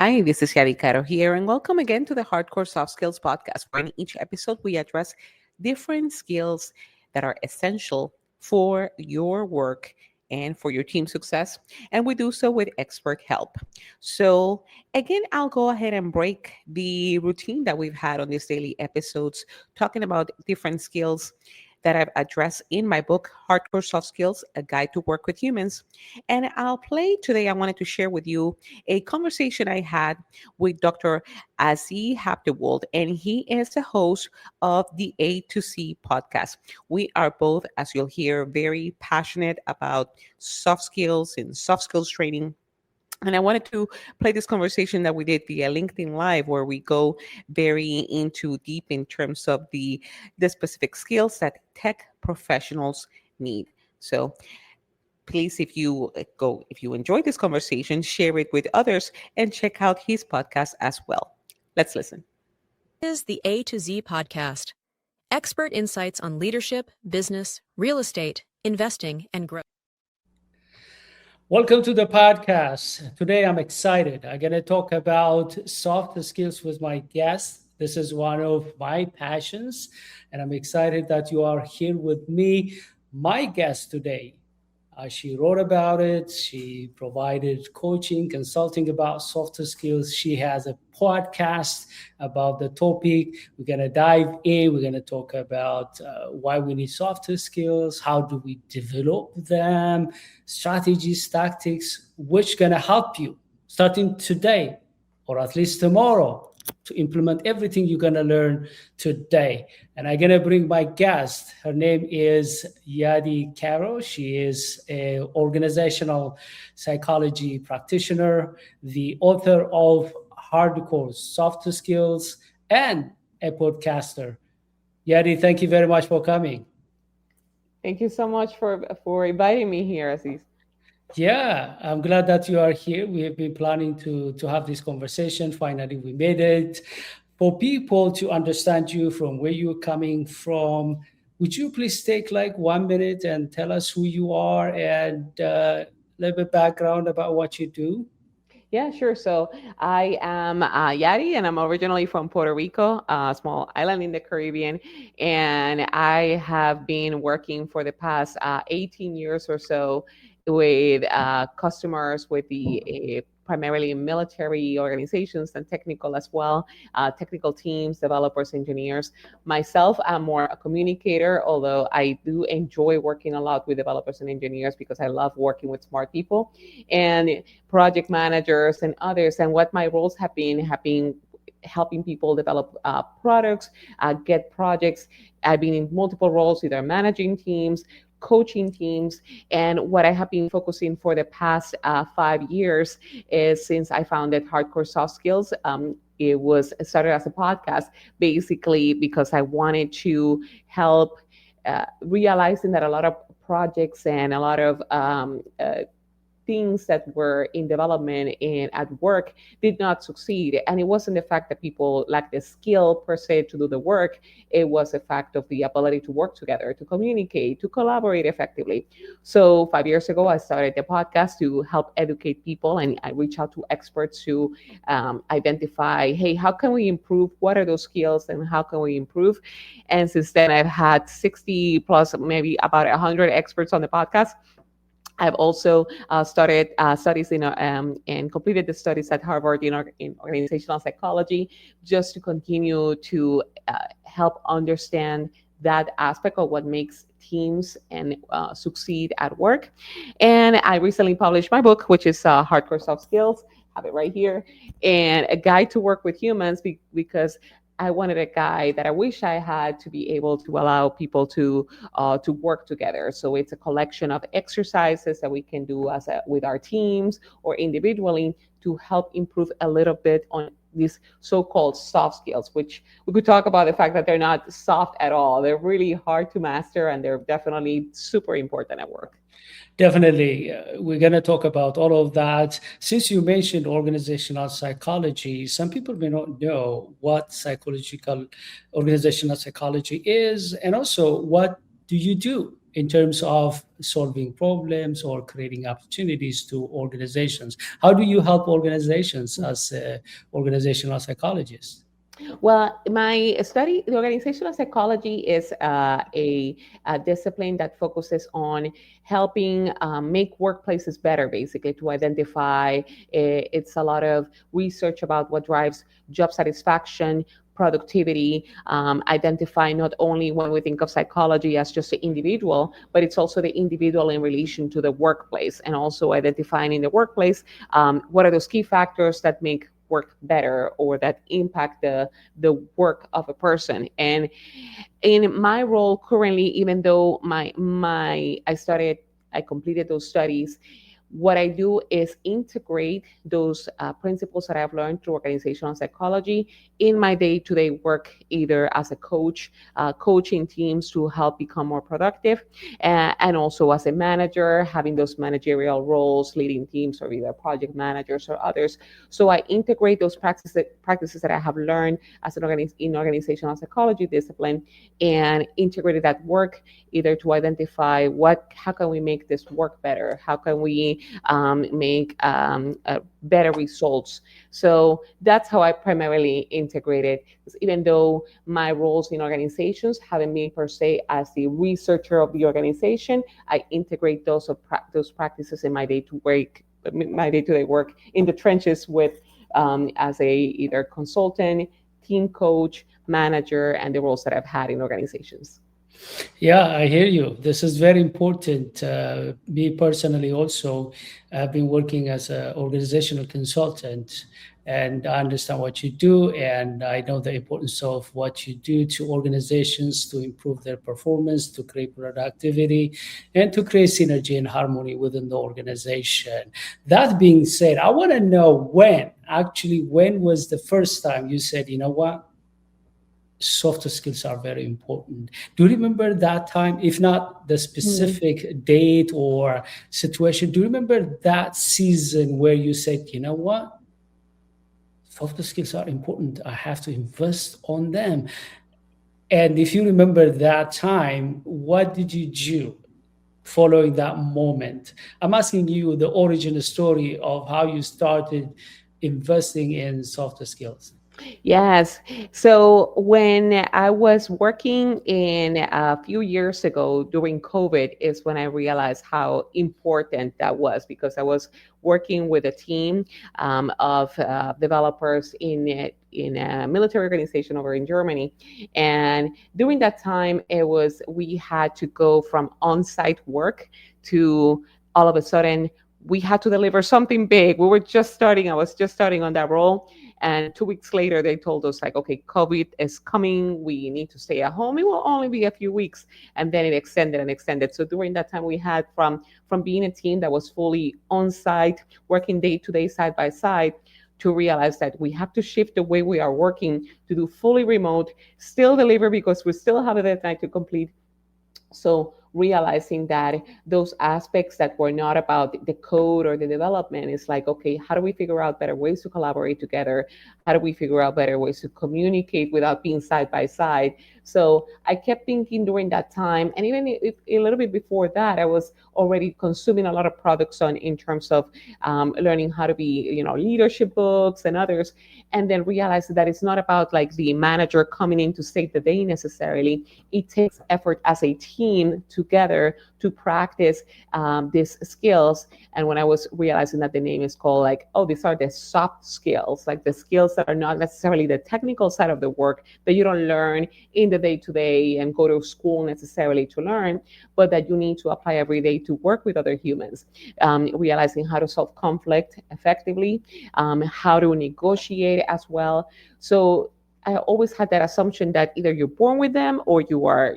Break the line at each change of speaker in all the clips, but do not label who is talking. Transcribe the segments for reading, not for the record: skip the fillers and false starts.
Hi, this is Yadi Caro here, and welcome again to the Hardcore Soft Skills podcast, where in each episode we address different skills that are essential for your work and for your team success. And we do so with expert help. So, again, I'll go ahead and break the routine that we've had on these daily episodes, talking about different skills that I've addressed in my book, Hardcore Soft Skills, A Guide to Work with Humans. And I'll play today, I wanted to share with you a conversation I had with Dr. Aziz Habtewold, and he is the host of the A to C podcast. We are both, as you'll hear, very passionate about soft skills and soft skills training. And I wanted to play this conversation that we did via LinkedIn Live, where we go very into deep in terms of the specific skills that tech professionals need. So please, if you enjoyed this conversation, share it with others and check out his podcast as well. Let's listen.
This is the A to Z podcast. Expert insights on leadership, business, real estate, investing, and growth.
Welcome to the podcast. Today I'm excited. I'm going to talk about soft skills with my guest. This is one of my passions, and I'm excited that you are here with me. My guest today, she wrote about it. She provided coaching, consulting about soft skills. She has a podcast about the topic. We're going to dive in. We're going to talk about why we need soft skills, how do we develop them, strategies, tactics, which going to help you starting today or at least tomorrow to implement everything you're going to learn today. And I'm going to bring my guest. Her name is Yadi Caro. She is an organizational psychology practitioner, the author of Hardcore Soft Skills, and a podcaster. Yadi, thank you very much for coming.
Thank you so much for inviting me here, Aziz.
Yeah, I'm glad that you are here. We have been planning to have this conversation. Finally, we made it. For people to understand you from where you're coming from, would you please take like 1 minute and tell us who you are and a little bit background about what you do?
Yeah, sure. So I am Yadi, and I'm originally from Puerto Rico, a small island in the Caribbean. And I have been working for the past 18 years or so with customers with the primarily military organizations and technical as well, technical teams, developers, engineers. Myself, I'm more a communicator, although I do enjoy working a lot with developers and engineers because I love working with smart people and project managers and others. And what my roles have been helping people develop products, get projects. I've been in multiple roles, either managing teams, coaching teams. And what I have been focusing for the past 5 years is since I founded Hardcore Soft Skills. It was started as a podcast, basically because I wanted to help realizing that a lot of projects and a lot of things that were in development and at work did not succeed. And it wasn't the fact that people lacked the skill per se to do the work. It was a fact of the ability to work together, to communicate, to collaborate effectively. So 5 years ago, I started the podcast to help educate people, and I reach out to experts to identify, hey, how can we improve? What are those skills and how can we improve? And since then, I've had 60 plus, maybe about 100 experts on the podcast. I've also started studies and completed the studies at Harvard in organizational psychology, just to continue to help understand that aspect of what makes teams and succeed at work. And I recently published my book, which is Hardcore Soft Skills. Have it right here, and a guide to work with humans because I wanted a guide that I wish I had to be able to allow people to work together. So it's a collection of exercises that we can do with our teams or individually to help improve a little bit on these so-called soft skills, which we could talk about the fact that they're not soft at all. They're really hard to master, and they're definitely super important at work.
Definitely. We're going to talk about all of that. Since you mentioned organizational psychology, some people may not know what organizational psychology is, and also what do you do in terms of solving problems or creating opportunities to organizations. How do you help organizations as a organizational psychologist?
Well, my study, the organizational psychology, is a discipline that focuses on helping make workplaces better, basically, to identify. It's a lot of research about what drives job satisfaction, productivity, identify not only when we think of psychology as just the individual, but it's also the individual in relation to the workplace, and also identifying in the workplace what are those key factors that make work better or that impact the work of a person. And in my role currently, even though I completed those studies, what I do is integrate those principles that I've learned through organizational psychology in my day-to-day work, either as a coach, coaching teams to help become more productive, and also as a manager, having those managerial roles, leading teams, or either project managers or others. So I integrate those practices that I have learned as in organizational psychology discipline, and integrated that work either to identify how can we make this work better, how can we make better results. So that's how I primarily integrate it. Even though my roles in organizations haven't been per se as the researcher of the organization, I integrate those practices in my day-to-day work in the trenches with as a either consultant, team coach, manager, and the roles that I've had in organizations.
Yeah, I hear you. This is very important. Me personally, also, I've been working as an organizational consultant, and I understand what you do, and I know the importance of what you do to organizations to improve their performance, to create productivity, and to create synergy and harmony within the organization. That being said, I want to know when was the first time you said, you know what? Softer skills are very important. Do you remember that time? If not the
Mm.
specific date or situation, do you remember that season where you said, you know what? Softer skills are important. I have to invest on them. And if you remember that time, what did you do following that moment? I'm asking you the origin story of how you started investing in softer skills.
Yes. So when I was working in a few years ago during COVID is when I realized how important that was, because I was working with a team of developers in a military organization over in Germany. And during that time, we had to go from on-site work to all of a sudden we had to deliver something big. We were just starting. I was just starting on that role, and 2 weeks later, they told us, like, okay, COVID is coming. We need to stay at home. It will only be a few weeks. And then it extended and extended. So during that time, we had from being a team that was fully on site, working day to day, side by side, to realize that we have to shift the way we are working to do fully remote, still deliver because we still have a deadline to complete. So realizing that those aspects that were not about the code or the development is like, okay, how do we figure out better ways to collaborate together? How do we figure out better ways to communicate without being side by side? So I kept thinking during that time, and even if, a little bit before that, I was already consuming a lot of products on in terms of learning how to be, leadership books and others, and then realized that it's not about like the manager coming in to save the day necessarily. It takes effort as a team together to practice these skills. And when I was realizing that the name is called like, oh, these are the soft skills, like the skills that are not necessarily the technical side of the work that you don't learn in the day to day and go to school necessarily to learn, but that you need to apply every day to work with other humans. Realizing how to solve conflict effectively, how to negotiate as well. So I always had that assumption that either you're born with them or you are,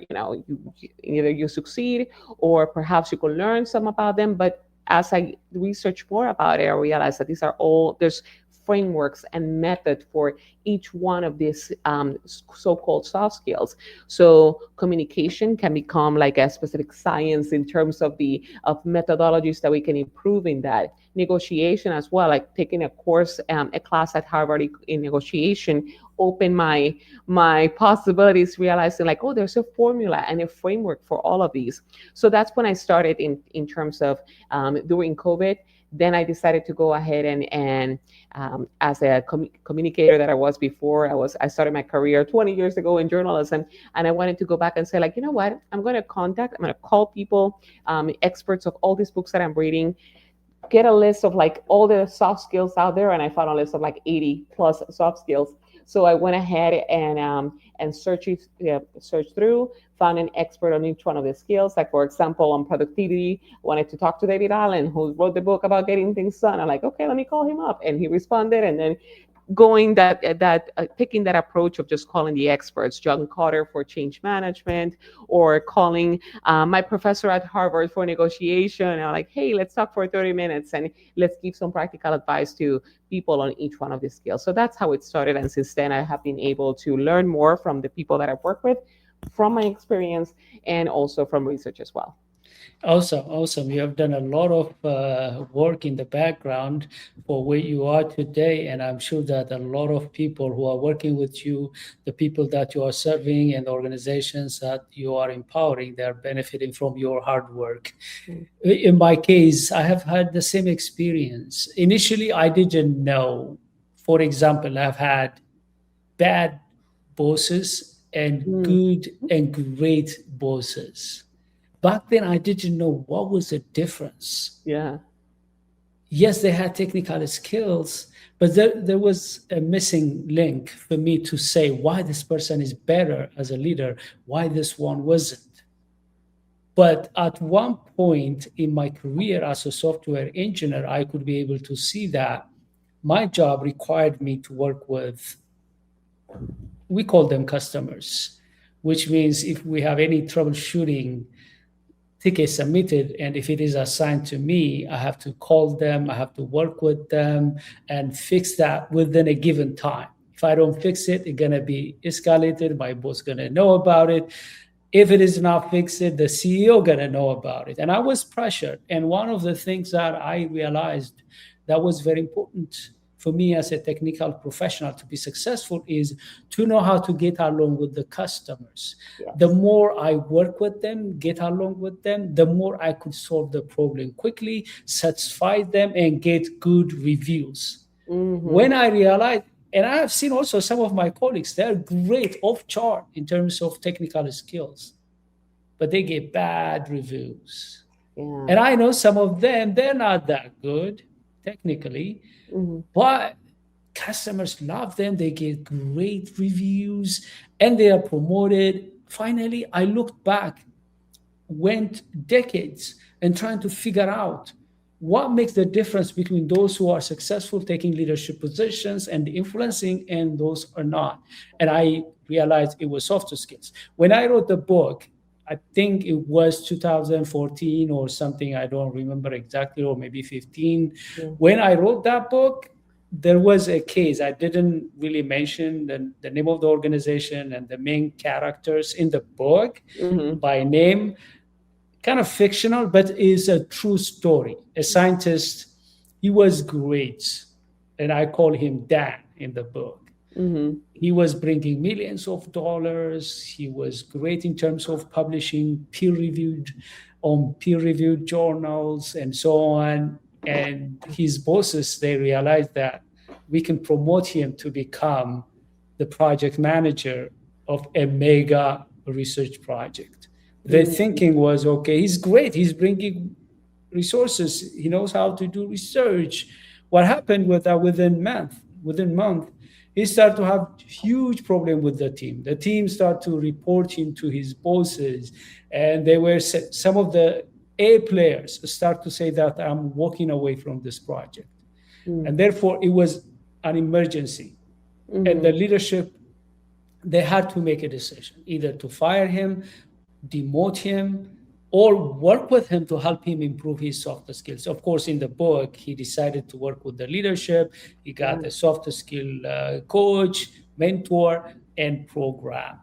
either you succeed or perhaps you could learn some about them. But as I research more about it, I realized that there's frameworks and method for each one of these so-called soft skills. So communication can become like a specific science in terms of methodologies that we can improve in that. Negotiation as well, like taking a course, a class at Harvard in negotiation opened my possibilities, realizing like, oh, there's a formula and a framework for all of these. So that's when I started in terms of during COVID. Then I decided to go ahead and as a communicator that I was before, I started my career 20 years ago in journalism, and I wanted to go back and say like, you know what, I'm going to call people, experts of all these books that I'm reading, get a list of like all the soft skills out there, and I found a list of like 80 plus soft skills. So I went ahead and searched through, found an expert on each one of the skills. Like for example, on productivity, I wanted to talk to David Allen, who wrote the book about getting things done. I'm like, okay, let me call him up, and he responded, and then going that taking that approach of just calling the experts, John Carter for change management, or calling my professor at Harvard for negotiation. And I'm like, hey, let's talk for 30 minutes and let's give some practical advice to people on each one of these skills. So that's how it started, and since then I have been able to learn more from the people that I've worked with, from my experience, and also from research as well.
Awesome, awesome. You have done a lot of work in the background for where you are today. And I'm sure that a lot of people who are working with you, the people that you are serving, and the organizations that you are empowering, they're benefiting from your hard work.
Mm.
In my case, I have had the same experience. Initially, I didn't know. For example, I've had bad bosses and
Mm.
good and great bosses. Back then, I didn't know what was the difference.
Yeah.
Yes, they had technical skills, but there was a missing link for me to say why this person is better as a leader, why this one wasn't. But at one point in my career as a software engineer, I could be able to see that my job required me to work with, we call them customers, which means if we have any troubleshooting ticket submitted, and if it is assigned to me, I have to call them, I have to work with them and fix that within a given time. If I don't fix it, it's gonna be escalated, my boss gonna know about it. If it is not fixed, the CEO gonna know about it. And I was pressured. And one of the things that I realized that was very important for me as a technical professional to be successful is to know how to get along with the customers.
Yes.
The more I work with them, get along with them, the more I could solve the problem quickly, satisfy them, and get good reviews.
Mm-hmm.
When I realized, and I have seen also some of my colleagues, they're great off chart in terms of technical skills, but they get bad reviews.
Yeah.
And I know some of them, they're not that good technically,
Mm-hmm.
but customers love them. They get great reviews and they are promoted. Finally, I looked back, went decades and trying to figure out what makes the difference between those who are successful taking leadership positions and influencing and those are not. And I realized it was soft skills. When I wrote the book, I think it was 2014 or something, I don't remember exactly, or maybe 15.
Yeah.
When I wrote that book, there was a case. I didn't really mention the name of the organization and the main characters in the book
Mm-hmm.
by name, kind of fictional, but is a true story. A scientist, he was great, and I call him Dan in the book.
Mm-hmm.
He was bringing millions of dollars. He was great in terms of publishing peer-reviewed journals and so on. And his bosses, they realized that we can promote him to become the project manager of a mega research project. Their thinking was, okay, he's great. He's bringing resources. He knows how to do research. What happened with that within month, he started to have huge problem with the team. The team started to report him to his bosses, and they were some of the A players start to say that I'm walking away from this project, and therefore it was an emergency.
Mm-hmm.
And the leadership, they had to make a decision either to fire him, demote him, or work with him to help him improve his soft skills. Of course, in the book, he decided to work with the leadership. He got a soft skill coach, mentor, and program.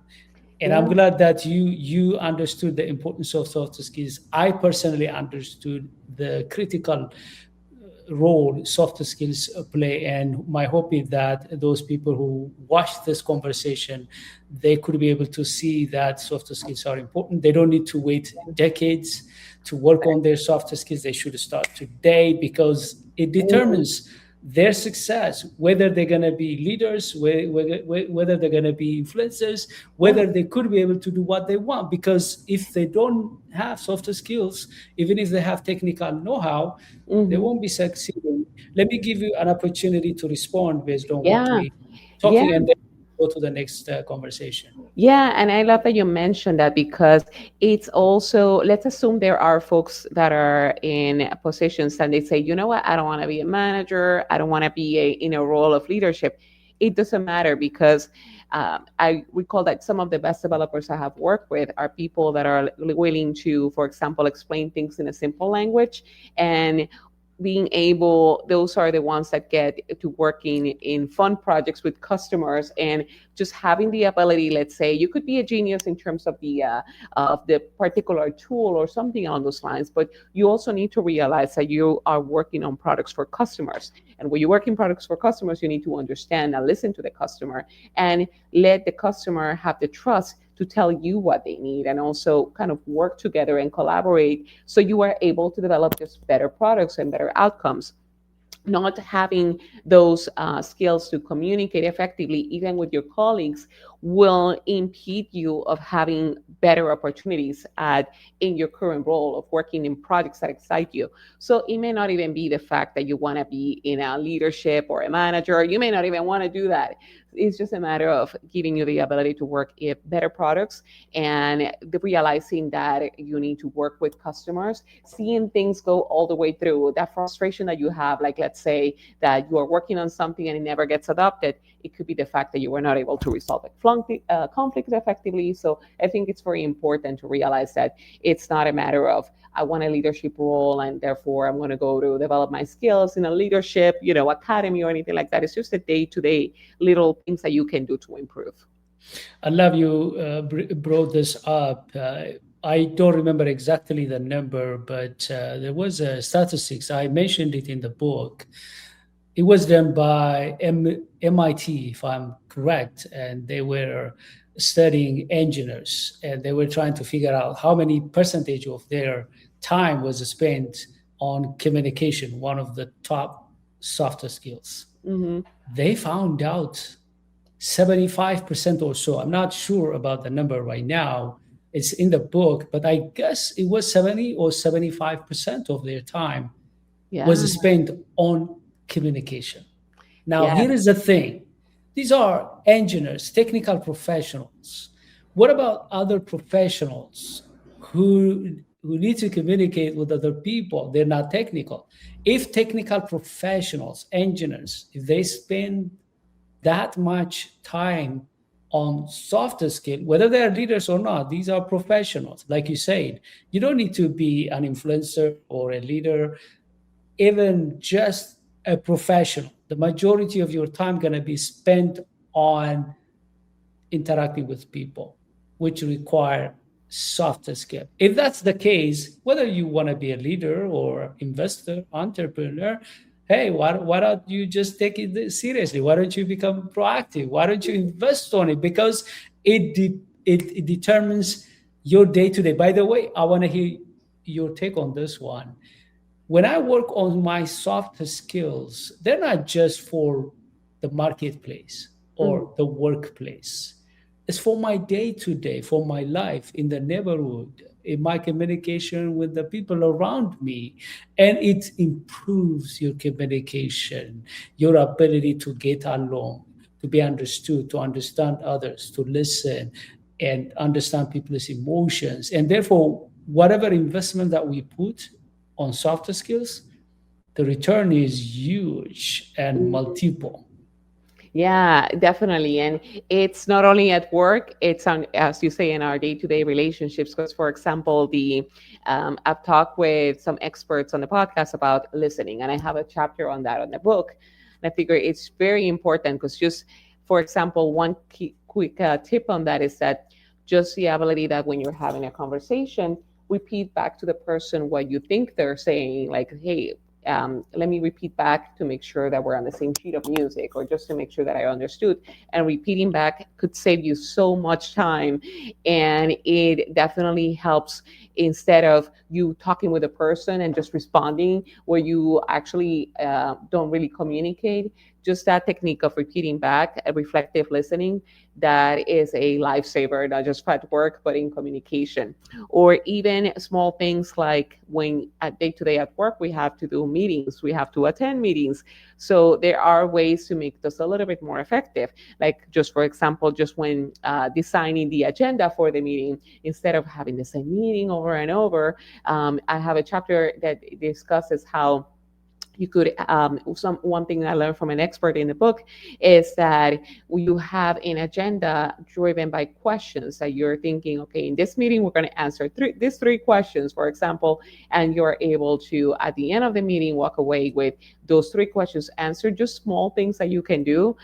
And I'm glad that you understood the importance of soft skills. I personally understood the critical role soft skills play. And my hope is that those people who watch this conversation, they could be able to see that soft skills are important. They don't need to wait decades to work on their soft skills. They should start today, because it
Mhm.
determines their success, whether they're going to be leaders, whether they're going to be influencers,
Yeah.
whether they could be able to do what they want. Because if they don't have softer skills, even if they have technical know-how, they
Hmm.
won't be succeeding. Let me give you an opportunity to respond based on what
Yeah.
we
Yeah.
talking, and then go to the next conversation.
Yeah, and I love that you mentioned that because it's also, let's assume there are folks that are in positions and they say, you know what, I don't want to be a manager, I don't want to be in a role of leadership. It doesn't matter because I recall that some of the best developers I have worked with are people that are willing to, for example, explain things in a simple language and being able, those are the ones that get to working in fun projects with customers and just having the ability. Let's say you could be a genius in terms of the particular tool or something along those lines, but you also need to realize that you are working on products for customers, and when you work in products for customers, you need to understand and listen to the customer and let the customer have the trust to tell you what they need, and also kind of work together and collaborate so you are able to develop just better products and better outcomes. Not having those skills to communicate effectively even with your colleagues will impede you of having better opportunities in your current role of working in projects that excite you. So it may not even be the fact that you want to be in a leadership or a manager. You may not even want to do that. It's just a matter of giving you the ability to work in better products and realizing that you need to work with customers, seeing things go all the way through. That frustration that you have, like let's say that you are working on something and it never gets adopted, it could be the fact that you were not able to resolve a conflict effectively. So I think it's very important to realize that it's not a matter of I want a leadership role and therefore I'm going to go to develop my skills in a leadership, academy or anything like that. It's just the day-to-day little things that you can do to improve.
I love you brought this up. I don't remember exactly the number, but there was a statistics. I mentioned it in the book. It was done by MIT, if I'm correct, and they were studying engineers, and they were trying to figure out how many percentage of their time was spent on communication, one of the top softer skills.
Hmm.
They found out 75% or so. I'm not sure about the number right now. It's in the book, but I guess it was 70 or 75% of their time
Yeah.
was spent on communication. Now,
Yeah.
here is the thing, these are engineers, technical professionals. What about other professionals who need to communicate with other people? They're not technical. If technical professionals, engineers, if they spend that much time on softer skill, whether they are leaders or not, these are professionals. Like you said, you don't need to be an influencer or a leader, even just a professional. The majority of your time going to be spent on interacting with people, which require softer skill. If that's the case, whether you want to be a leader or investor, entrepreneur, hey, why don't you just take it seriously? Why don't you become proactive? Why don't you invest on it? Because it determines your day to day. By the way, I want to hear your take on this one. When I work on my soft skills, they're not just for the marketplace
Mhm.
or the workplace. It's for my day to day, for my life in the neighborhood, in my communication with the people around me. And it improves your communication, your ability to get along, to be understood, to understand others, to listen and understand people's emotions. And therefore, whatever investment that we put on softer skills, the return is huge and multiple.
Yeah, definitely. And it's not only at work, it's on, as you say, in our day-to-day relationships. Because, for example, I've talked with some experts on the podcast about listening, and I have a chapter on that on the book. And I figure it's very important because just, for example, one quick tip on that is that just the ability that when you're having a conversation, repeat back to the person what you think they're saying. Like, hey, let me repeat back to make sure that we're on the same sheet of music, or just to make sure that I understood. And repeating back could save you so much time. And it definitely helps, instead of you talking with a person and just responding where you actually don't really communicate. Just that technique of repeating back, reflective listening, that is a lifesaver, not just at work, but in communication. Or even small things like when at day to day at work, we have to do meetings, we have to attend meetings. So there are ways to make this a little bit more effective. Like, just for example, just when designing the agenda for the meeting, instead of having the same meeting over and over, I have a chapter that discusses how you could one thing I learned from an expert in the book is that you have an agenda driven by questions that you're thinking, okay, in this meeting we're going to answer these three questions, for example, and you're able to at the end of the meeting walk away with those three questions answered. Just small things that you can do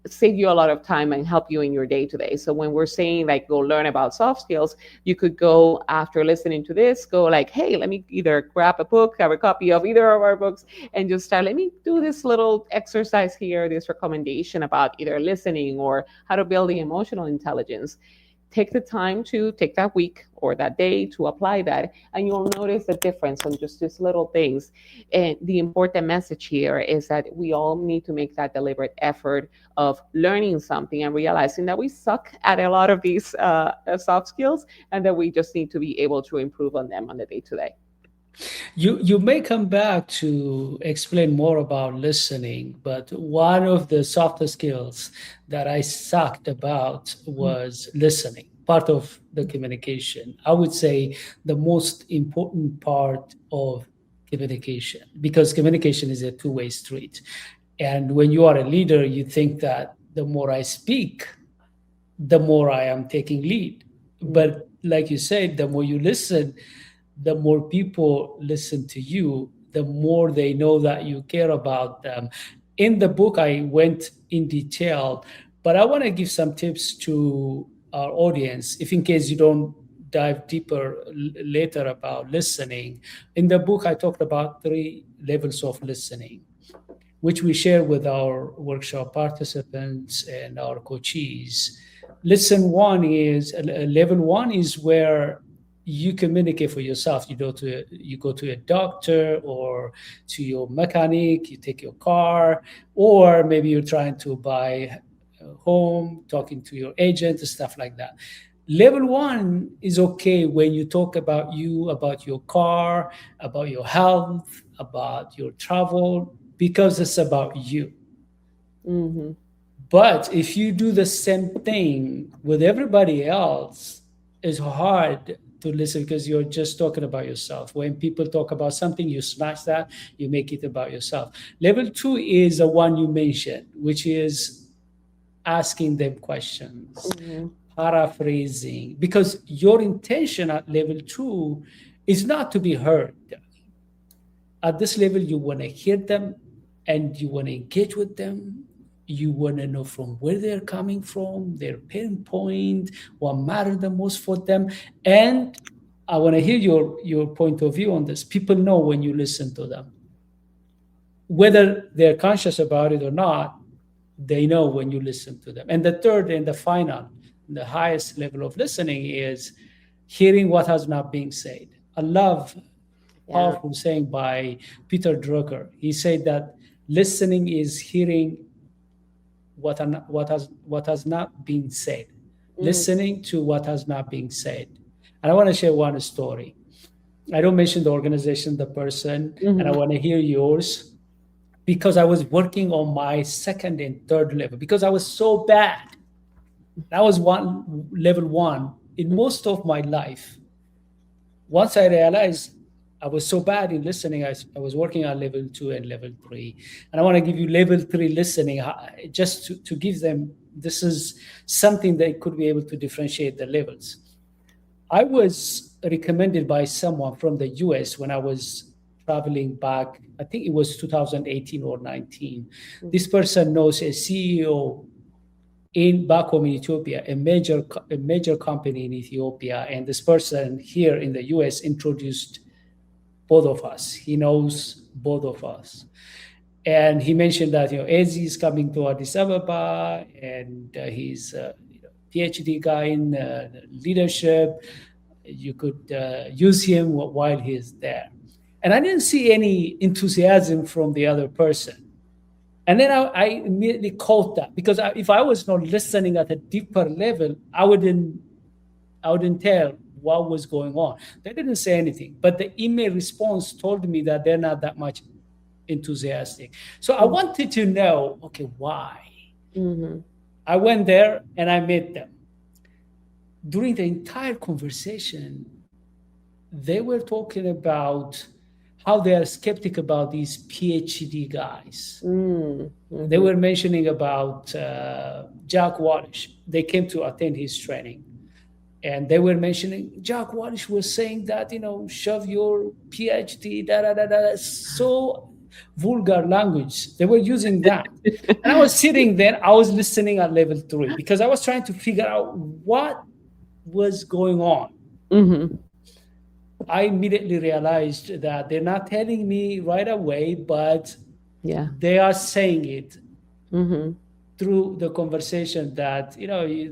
save you a lot of time and help you in your day to day. So when we're saying like go learn about soft skills, you could go after listening to this, go like, hey, let me either grab a book, have a copy of either of our books, and just start, let me do this little exercise here, this recommendation about either listening or how to build the emotional intelligence. Take the time to take that week or that day to apply that, and you'll notice the difference on just these little things. And the important message here is that we all need to make that deliberate effort of learning something and realizing that we suck at a lot of these soft skills, and that we just need to be able to improve on them on the day to day.
You may come back to explain more about listening, but one of the softer skills that I sucked about was listening, part of the communication. I would say the most important part of communication, because communication is a two-way street. And when you are a leader, you think that the more I speak, the more I am taking lead. But like you said, the more you listen, the more people listen to you, the more they know that you care about them. In the book, I went in detail, but I want to give some tips to our audience, if in case you don't dive deeper later about listening. In the book, I talked about three levels of listening, which we share with our workshop participants and our coaches. Level one is where you communicate for yourself. You go to a doctor or to your mechanic, you take your car, or maybe you're trying to buy a home, talking to your agent and stuff like that. Level one is okay when you talk about you, about your car, about your health, about your travel, because it's about you.
Mm-hmm.
But if you do the same thing with everybody else, it's hard to listen because you're just talking about yourself. When people talk about something, you smash that, you make it about yourself. Level two is the one you mentioned, which is asking them questions,
Mm-hmm.
paraphrasing, because your intention at level two is not to be heard. At this level, you want to hear them and you want to engage with them. You want to know from where they're coming from, their pain point, what matters the most for them. And I want to hear your point of view on this. People know when you listen to them. Whether they're conscious about it or not, they know when you listen to them. And the third and the final, the highest level of listening is hearing what has not been said. I love
Yeah.
powerful saying by Peter Drucker. He said that listening is hearing what has not been said,
Mm-hmm.
listening to what has not been said. And I want to share one story. I don't mention the organization, the person, and I
Mm-hmm.
want to hear yours because I was working on my second and third level because I was so bad. That was one level one in most of my life. Once I realized I was so bad in listening, I was working on level two and level three. And I want to give you level three listening just to give them this is something that could be able to differentiate the levels. I was recommended by someone from the US when I was traveling back, I think it was 2018 or 19. This person knows a CEO in back home in Ethiopia, a major company in Ethiopia, and this person here in the US introduced both of us. He knows both of us. And he mentioned that Ezi is coming to Addis Ababa, and he's a PhD guy in leadership. You could use him while he's there. And I didn't see any enthusiasm from the other person. And then I immediately caught that, because if I was not listening at a deeper level, I wouldn't tell what was going on. They didn't say anything, but the email response told me that they're not that much enthusiastic. So I wanted to know, okay, why?
Mm-hmm.
I went there and I met them. During the entire conversation, they were talking about how they are skeptic about these PhD guys.
Mm-hmm.
They were mentioning about Jack Walsh. They came to attend his training. And they were mentioning Jack Walsh was saying that, shove your PhD, da da da da. So vulgar language. They were using that. And I was sitting there, I was listening at level 3 because I was trying to figure out what was going on.
Mm-hmm.
I immediately realized that they're not telling me right away, but
Yeah.
they are saying it
Mm-hmm.
through the conversation that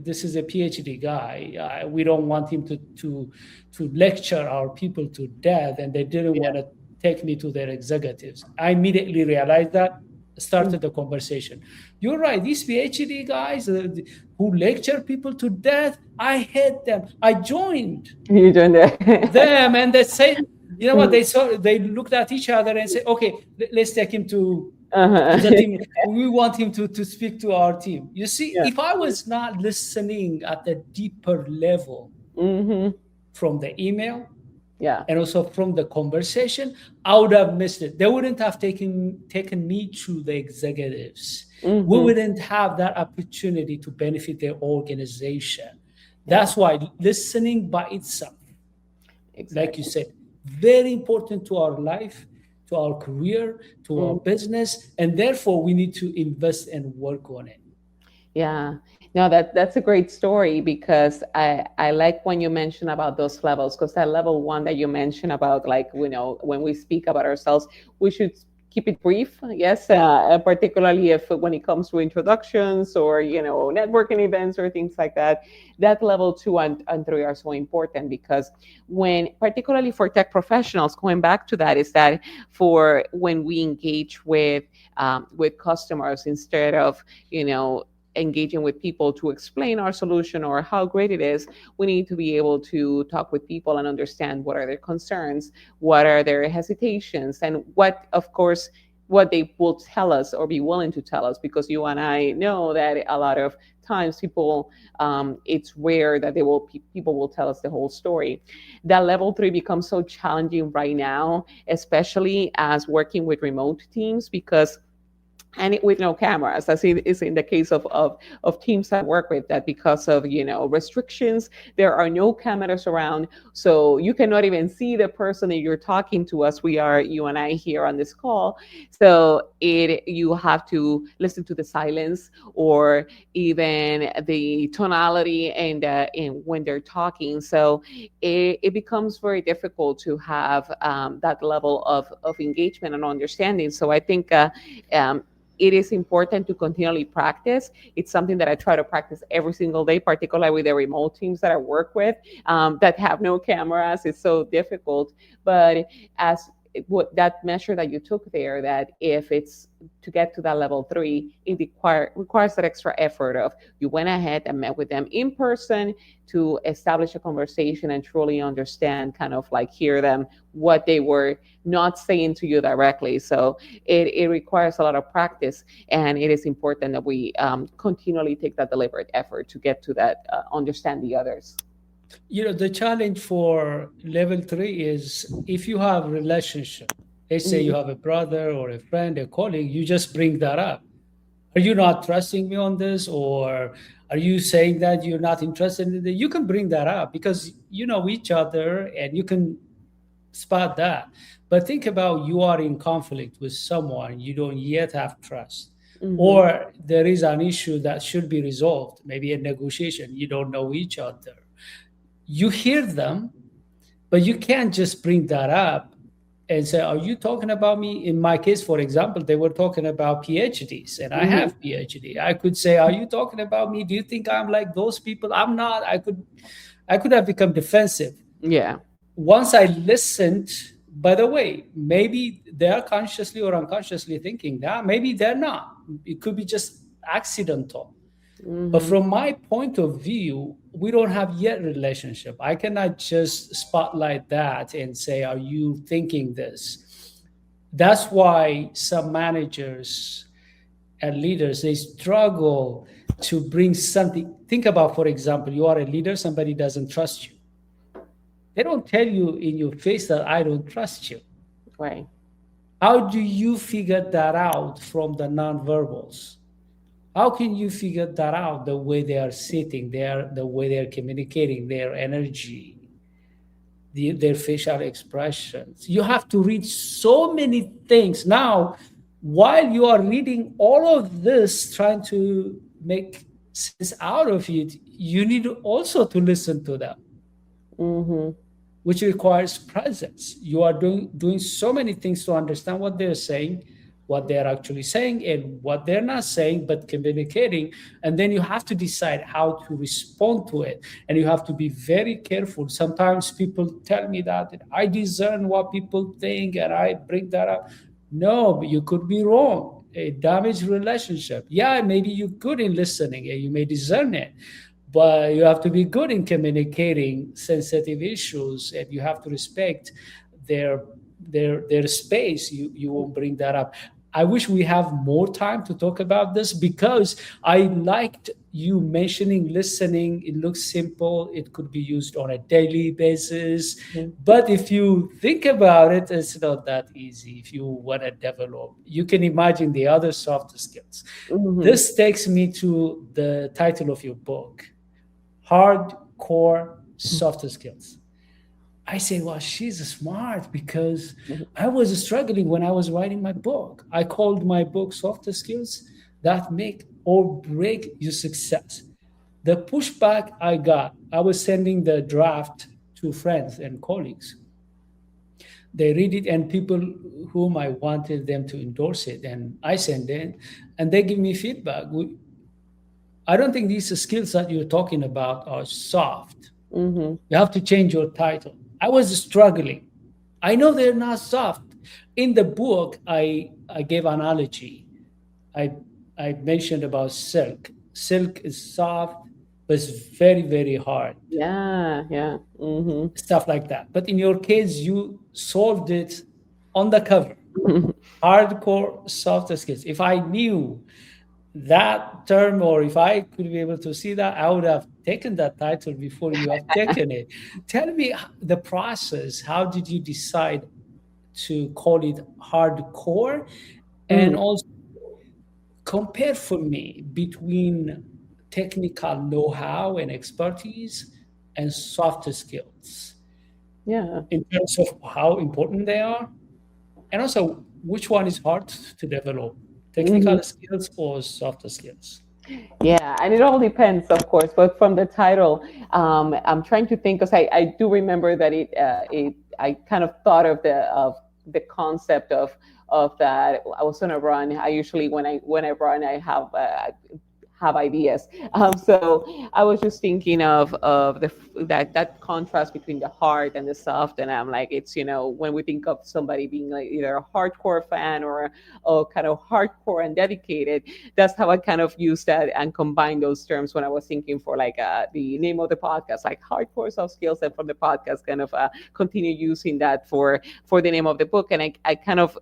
this is a PhD guy. We don't want him to lecture our people to death, and they didn't want to take me to their executives. I immediately realized that, started the conversation. You're right. These PhD guys who lecture people to death, I hate them. I joined
You joined there.
them, and they say, you know what? They looked at each other and said, okay, let's take him to
Uh-huh.
the team. We want him to speak to our team. You see,
Yeah.
if I was not listening at a deeper level
Mm-hmm.
from the email
Yeah.
and also from the conversation, I would have missed it. They wouldn't have taken me to the executives. We
Mm-hmm.
wouldn't have that opportunity to benefit their organization. That's why listening by itself, like you said, very important to our life, to our career, to our business, and therefore we need to invest and work on it.
Yeah. No, that's a great story, because I like when you mention about those levels, because that level 1 that you mentioned about, like, when we speak about ourselves, we should keep it brief. Yes, particularly if when it comes to introductions or networking events or things like that. That level 2 and 3 are so important, because particularly for tech professionals, going back to that, is that for when we engage with customers, instead of engaging with people to explain our solution or how great it is, we need to be able to talk with people and understand what are their concerns, what are their hesitations, and of course, what they will tell us or be willing to tell us, because you and I know that a lot of times it's rare that people will tell us the whole story. That level 3 becomes so challenging right now, especially as working with remote teams, because with no cameras, as is in the case of teams I work with, that because of restrictions, there are no cameras around, so you cannot even see the person that you're talking to. Us, you and I here on this call, so you have to listen to the silence, or even the tonality and when they're talking. So it becomes very difficult to have that level of engagement and understanding. So I think it is important to continually practice. It's something that I try to practice every single day, particularly with the remote teams that I work with that have no cameras. It's so difficult. But as what that measure that you took there, that if it's to get to that level 3, it requires that extra effort of you went ahead and met with them in person to establish a conversation and truly understand, kind of like hear them, what they were not saying to you directly. So it requires a lot of practice, and it is important that we continually take that deliberate effort to get to that understand the others.
The challenge for level 3 is, if you have a relationship, let's say you have a brother or a friend, a colleague, you just bring that up. Are you not trusting me on this? Or are you saying that you're not interested in it? You can bring that up because you know each other and you can spot that. But think about, you are in conflict with someone you don't yet have trust. Or there is an issue that should be resolved, maybe a negotiation, you don't know each other. You hear them, but you can't just bring that up and say, "Are you talking about me?" In my case, for example, they were talking about PhDs, and I
Hmm.
have PhD. I could say, "Are you talking about me? Do you think I'm like those people?" I'm not. I could have become defensive.
Yeah.
Once I listened, by the way, maybe they're consciously or unconsciously thinking that. Maybe they're not. It could be just accidental. But
Hmm.
from my point of view, we don't have yet relationship. I cannot just spotlight that and say, "Are you thinking this?" That's why some managers and leaders, they struggle to bring something. Think about, for example, you are a leader, somebody doesn't trust you. They don't tell you in your face that I don't trust you.
Right.
How do you figure that out from the nonverbals? How can you figure that out the way they are sitting, the way they are communicating, their energy, their facial expressions? You have to read so many things. Now, while you are reading all of this, trying to make sense out of it, you need also to listen to them,
Hmm.
which requires presence. You are doing so many things to understand what they're saying, what they're actually saying, and what they're not saying, but communicating. And then you have to decide how to respond to it. And you have to be very careful. Sometimes people tell me that I discern what people think and I bring that up. No, but you could be wrong. A damaged relationship. Yeah, maybe you're good in listening and you may discern it, but you have to be good in communicating sensitive issues, and you have to respect their their space. You won't bring that up. I wish we have more time to talk about this, because I liked you mentioning listening. It looks simple, it could be used on a daily basis, but if you think about it, it's not that easy. If you want to develop, you can imagine the other soft skills.
Hmm.
This takes me to the title of your book, Hardcore Soft Skills. I say, well, she's smart, because I was struggling when I was writing my book. I called my book Soft Skills That Make or Break Your Success. The pushback I got, I was sending the draft to friends and colleagues. They read it, and people whom I wanted them to endorse it, and I send it, and they give me feedback. I don't think these skills that you're talking about are soft.
Hmm.
You have to change your title. I was struggling. I know they're not soft. In the book, I gave analogy. I I mentioned about silk. Silk is soft, but it's very, very hard.
Yeah. Yeah. Hmm.
Stuff like that. But in your case, you solved it on the cover. Hardcore soft skills. If I knew that term, or if I could be able to see that, I would have taken that title before you have taken it. Tell me the process. How did you decide to call it hardcore? And also compare for me between technical know-how and expertise and soft skills
Yeah.
in terms of how important they are, and also which one is hard to develop,
Hmm.
technical skills or soft skills.
Yeah, and it all depends, of course. But from the title, I'm trying to think, because I do remember that I kind of thought of the concept of that. I was on a run. I usually, when I run, I have ideas. So I was just thinking of that contrast between the hard and the soft, and I'm like, it's, when we think of somebody being like either a hardcore fan or kind of hardcore and dedicated, that's how I kind of use that and combine those terms when I was thinking for like the name of the podcast, like hardcore soft skills, and from the podcast, kind of continue using that for the name of the book, and I kind of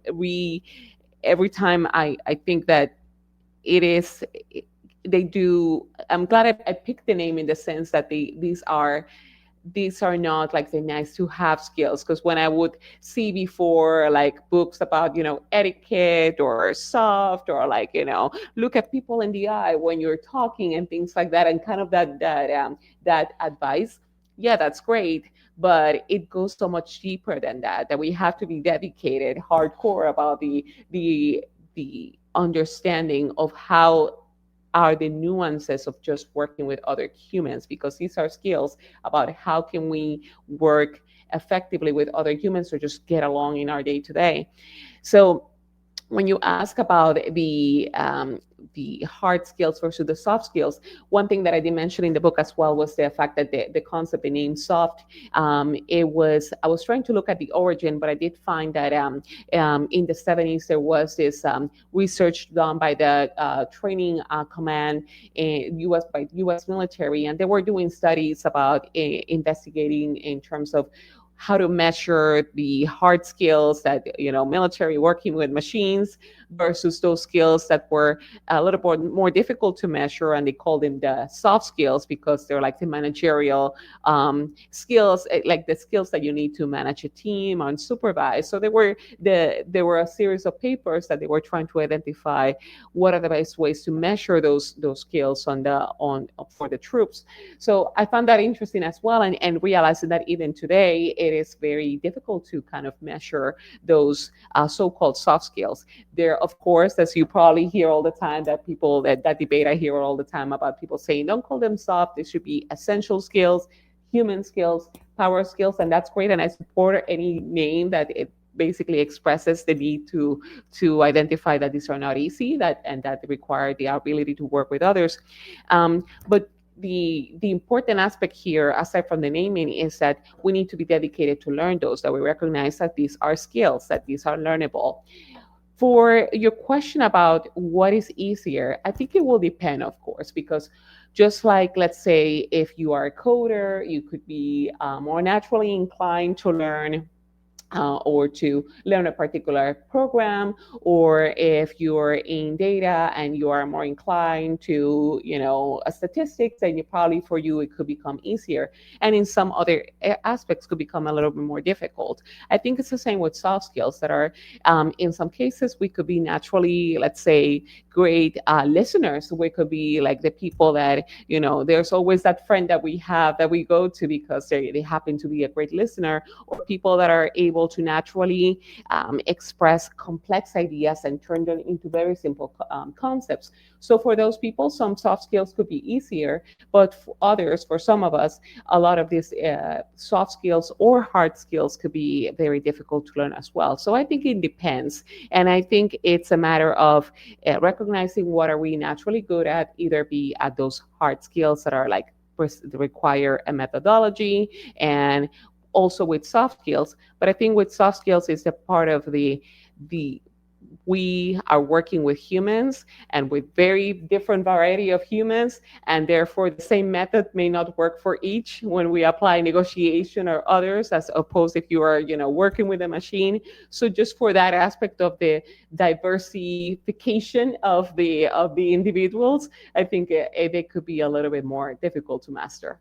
every time I think that it is they do. I'm glad I picked the name in the sense that these are not like the nice to have skills, because when I would see before like books about etiquette or soft, or like look at people in the eye when you're talking and things like that, and kind of that advice, yeah, that's great, but it goes so much deeper than that we have to be dedicated hardcore about the understanding of how are the nuances of just working with other humans, because these are skills about how can we work effectively with other humans or just get along in our day to day. So when you ask about the hard skills versus the soft skills, one thing that I did mention in the book as well was the fact that the concept, the name soft, it was, I was trying to look at the origin, but I did find that in the 70s there was this research done by the training command in U.S. by U.S. military, and they were doing studies about investigating in terms of how to measure the hard skills that military working with machines versus those skills that were a little bit more difficult to measure, and they called them the soft skills because they're like the managerial skills, like the skills that you need to manage a team and supervise. So there were a series of papers that they were trying to identify what are the best ways to measure those skills on for the troops. So I found that interesting as well, and realizing that even today it is very difficult to kind of measure those so-called soft skills. There, of course, as you probably hear all the time, that people that debate I hear all the time about people saying don't call them soft, they should be essential skills, human skills, power skills, and that's great. And I support any name that it basically expresses the need to identify that these are not easy, that require the ability to work with others. But the important aspect here, aside from the naming, is that we need to be dedicated to learn those, that we recognize that these are skills, that these are learnable. For your question about what is easier, I think it will depend, of course, because just like, let's say, if you are a coder, you could be more naturally inclined to learn or to learn a particular program, or if you're in data and you are more inclined to, statistics, then you probably for you it could become easier, and in some other aspects could become a little bit more difficult. I think it's the same with soft skills that are, in some cases, we could be naturally, let's say, great listeners. We could be like the people that, there's always that friend that we have that we go to because they happen to be a great listener, or people that are able to naturally express complex ideas and turn them into very simple concepts. So for those people, some soft skills could be easier, but for others, for some of us, a lot of these soft skills or hard skills could be very difficult to learn as well. So I think it depends. And I think it's a matter of recognizing what are we naturally good at, either be at those hard skills that are like require a methodology, and also with soft skills. But I think with soft skills is a part of the we are working with humans and with very different variety of humans, and therefore the same method may not work for each when we apply negotiation or others, as opposed if you are working with a machine. So just for that aspect of the diversification of the individuals, I think it could be a little bit more difficult to master.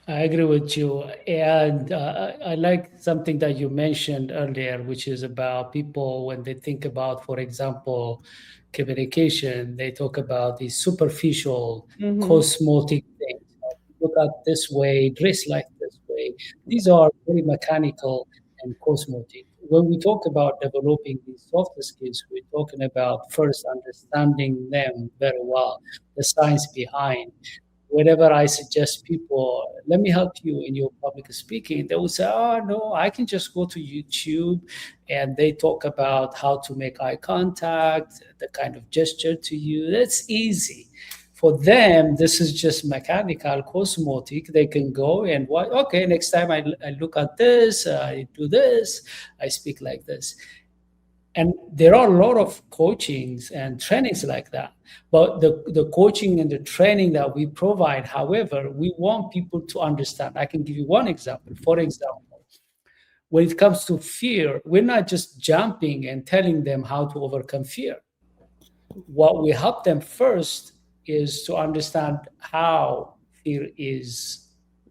I agree with you. And I like something that you mentioned earlier, which is about people when they think about, for example, communication, they talk about the superficial,
Mm-hmm.
cosmetic things. Look at this way, dress like this way. These are very mechanical and cosmetic. When we talk about developing these soft skills, we're talking about first understanding them very well, the science behind. Whenever I suggest people, let me help you in your public speaking, they will say, oh, no, I can just go to YouTube, and they talk about how to make eye contact, the kind of gesture to use. That's easy. For them, this is just mechanical, cosmetic. They can go and, okay, next time I look at this, I do this, I speak like this. And there are a lot of coachings and trainings like that. But the coaching and the training that we provide, however, we want people to understand. I can give you one example. For example, when it comes to fear, we're not just jumping and telling them how to overcome fear. What we help them first is to understand how fear is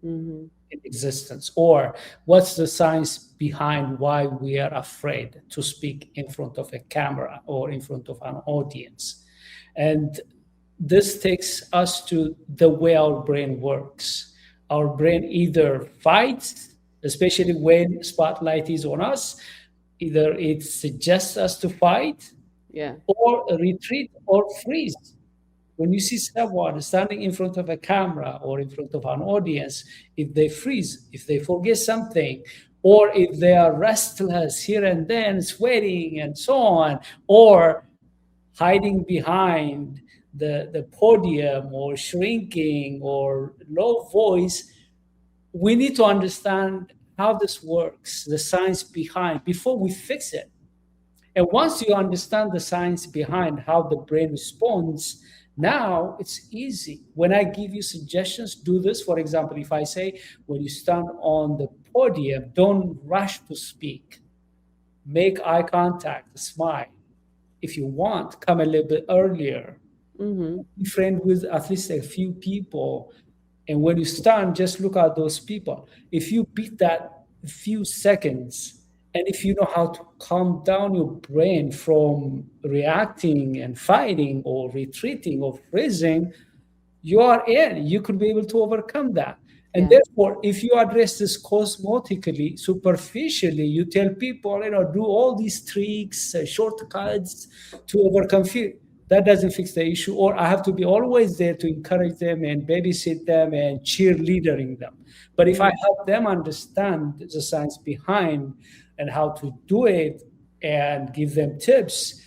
Mm-hmm.
in existence, or what's the science behind why we are afraid to speak in front of a camera or in front of an audience. And this takes us to the way our brain works. Our brain either fights, especially when spotlight is on us, either it suggests us to fight
Yeah.
or retreat or freeze. When you see someone standing in front of a camera or in front of an audience, if they freeze, if they forget something, or if they are restless here and then, sweating and so on, or hiding behind the podium or shrinking or low voice, we need to understand how this works, the science behind, before we fix it. And once you understand the science behind how the brain responds, now it's easy. When I give you suggestions, do this. For example, if I say, when you stand on the podium, don't rush to speak, make eye contact, smile. If you want, come a little bit earlier.
Mm-hmm.
Be friend with at least a few people. And when you stand, just look at those people. If you beat that few seconds, and if you know how to calm down your brain from reacting and fighting or retreating or freezing, you are in. You could be able to overcome that. And
Yeah.
therefore, if you address this cosmetically, superficially, you tell people, do all these tricks, shortcuts to overcome fear. That doesn't fix the issue. Or I have to be always there to encourage them and babysit them and cheerleadering them. But if I help them understand the science behind and how to do it and give them tips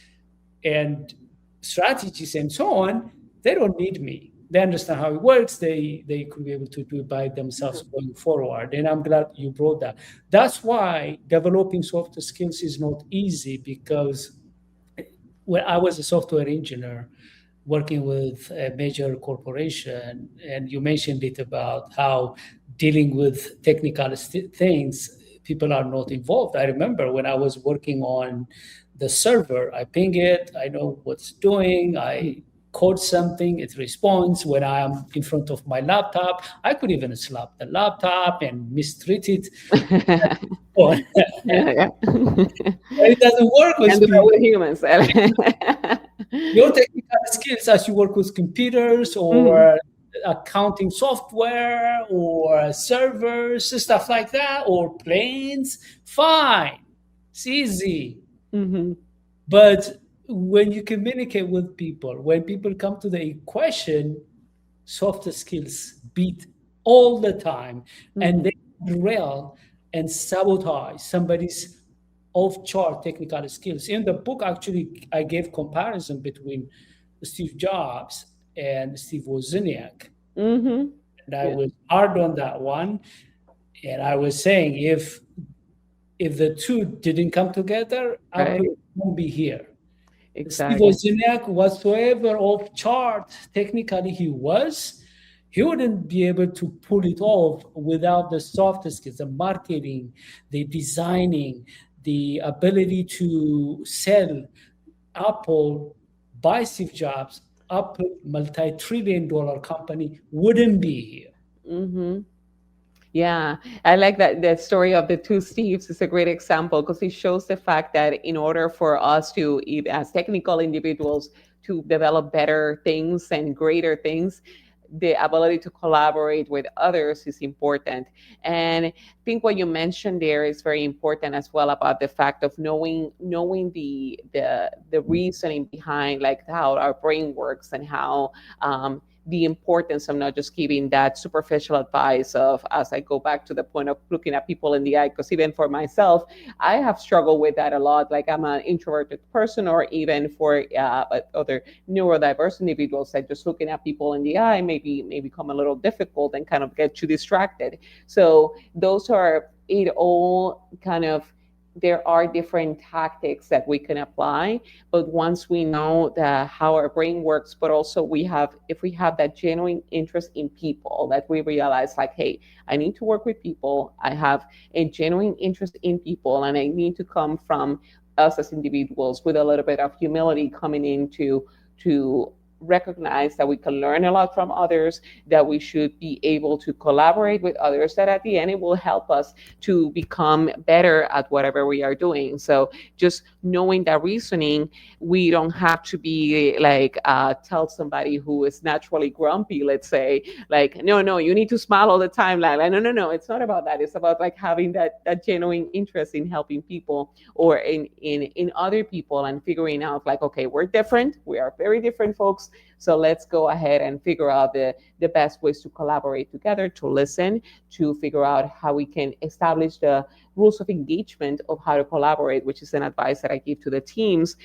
and strategies and so on, they don't need me. They understand how it works. They could be able to do it by themselves going forward. And I'm glad you brought that. That's why developing soft skills is not easy, because when I was a software engineer working with a major corporation, and you mentioned it about how dealing with technical things, people are not involved. I remember when I was working on the server, I ping it, I know what's doing, I code something, it responds. When I am in front of my laptop, I could even slap the laptop and mistreat it.
Yeah, yeah.
It doesn't work
And
with
do that
people.
with humans.
Your technical skills as you work with computers
Mhm.
or accounting software or servers, stuff like that, or planes, fine. It's easy.
Mhm.
But when you communicate with people, when people come to the equation, soft skills beat all the time, and
Mhm.
they derail and sabotage somebody's off-chart technical skills. In the book, actually, I gave comparison between Steve Jobs and Steve Wozniak,
Mhm.
and I
Yeah.
was hard on that one. And I was saying, if the two didn't come together, Apple
Right.
won't be here. Steve
Exactly.
Wozniak, whatsoever off chart technically he was, he wouldn't be able to pull it off without the soft skills, the marketing, the designing, the ability to sell. Apple by Steve Jobs, Apple multi-trillion dollar company wouldn't be here.
Mhm. Yeah, I like that story of the two Steves is a great example because it shows the fact that in order for us to, as technical individuals, to develop better things and greater things, the ability to collaborate with others is important. And I think what you mentioned there is very important as well about the fact of knowing the reasoning behind like how our brain works and how the importance of not just giving that superficial advice of, as I go back to the point of looking at people in the eye, because even for myself, I have struggled with that a lot. Like I'm an introverted person, or even for other neurodiverse individuals, that just looking at people in the eye may become a little difficult and kind of get you distracted. So those are it all kind of, there are different tactics that we can apply, but once we know how our brain works, but also we have, if we have that genuine interest in people, that we realize like, hey, I need to work with people, I have a genuine interest in people, and I need to come from us as individuals with a little bit of humility coming into to recognize that we can learn a lot from others, that we should be able to collaborate with others, that at the end it will help us to become better at whatever we are doing. So just knowing that reasoning, we don't have to be like tell somebody who is naturally grumpy, let's say, like, no, no, you need to smile all the time. Like, no, no, no, it's not about that. It's about like having that genuine interest in helping people, or in other people, and figuring out like, okay, we're different, we are very different folks, else. So let's go ahead and figure out the best ways to collaborate together, to listen, to figure out how we can establish the rules of engagement of how to collaborate, which is an advice that I give to the teams.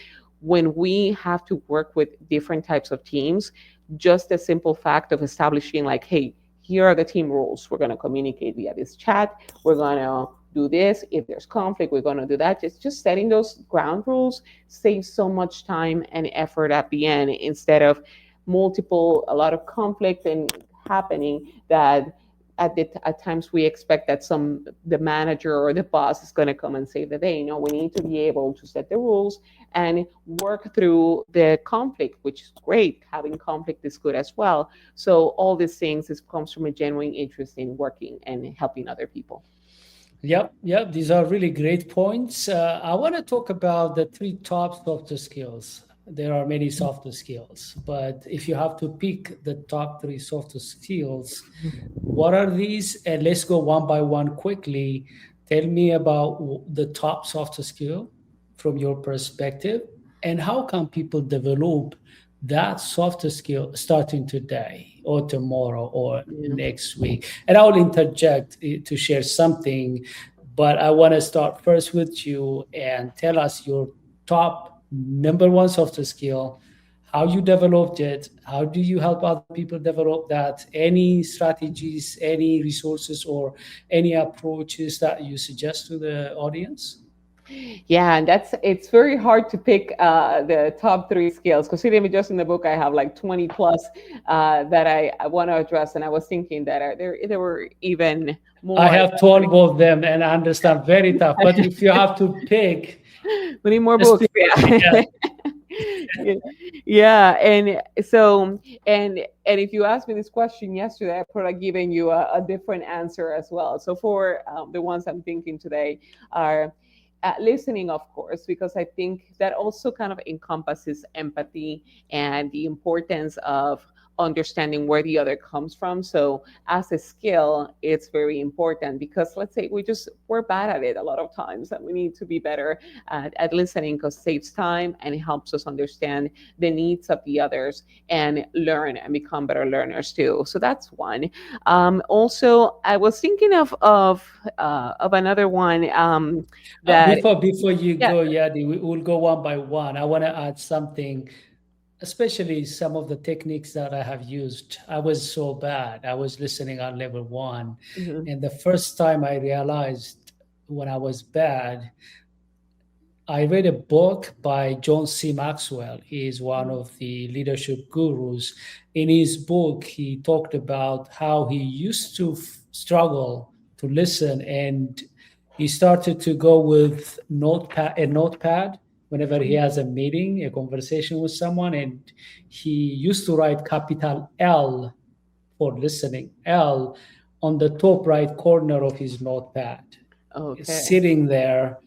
When we have to work with different types of teams, just the simple fact of establishing, like, hey, here are the team rules. We're going to communicate via this chat. We're going to do this. If there's conflict, we're going to do that. Just setting those ground rules saves so much time and effort at the end, instead of a lot of conflict and happening that at times we expect that the manager or the boss is going to come and save the day. No, we need to be able to set the rules and work through the conflict, which is great. Having conflict is good as well. So all these things comes from a genuine interest in working and helping other people.
Yep. These are really great points. I want to talk about the three top softer skills. There are many softer skills, but if you have to pick the top three softer skills, what are these? And let's go one by one quickly. Tell me about the top softer skill from your perspective, and how can people develop that softer skill starting today or tomorrow or next week? And I'll interject to share something, but I want to start first with you and tell us your top number one softer skill, how you developed it, how do you help other people develop that, any strategies, any resources, or any approaches that you suggest to the audience?
Yeah, and it's very hard to pick the top three skills, because even just in the book I have like 20 plus that I want to address, and I was thinking that there were even more.
I have 12 of them, and I understand, very tough. But if you have to pick,
we need more books. Yeah. Yeah, and so and if you asked me this question yesterday, I probably given you a different answer as well. So for the ones I'm thinking today are listening, of course, because I think that also kind of encompasses empathy and the importance of understanding where the other comes from. So as a skill, it's very important, because let's say we're bad at it a lot of times, and we need to be better at listening, because it saves time and it helps us understand the needs of the others and learn and become better learners too. So that's one. Also, I was thinking of another one that
before you go, Yadi, we'll go one by one. I want to add something, especially some of the techniques that I have used. I was so bad. I was listening on level one. Mm-hmm. And the first time I realized when I was bad, I read a book by John C. Maxwell. He is one of the leadership gurus. In his book, he talked about how he used to struggle to listen, and he started to go with a notepad whenever he has a meeting, a conversation with someone, and he used to write capital L for listening, L, on the top right corner of his notepad. Okay. Sitting there,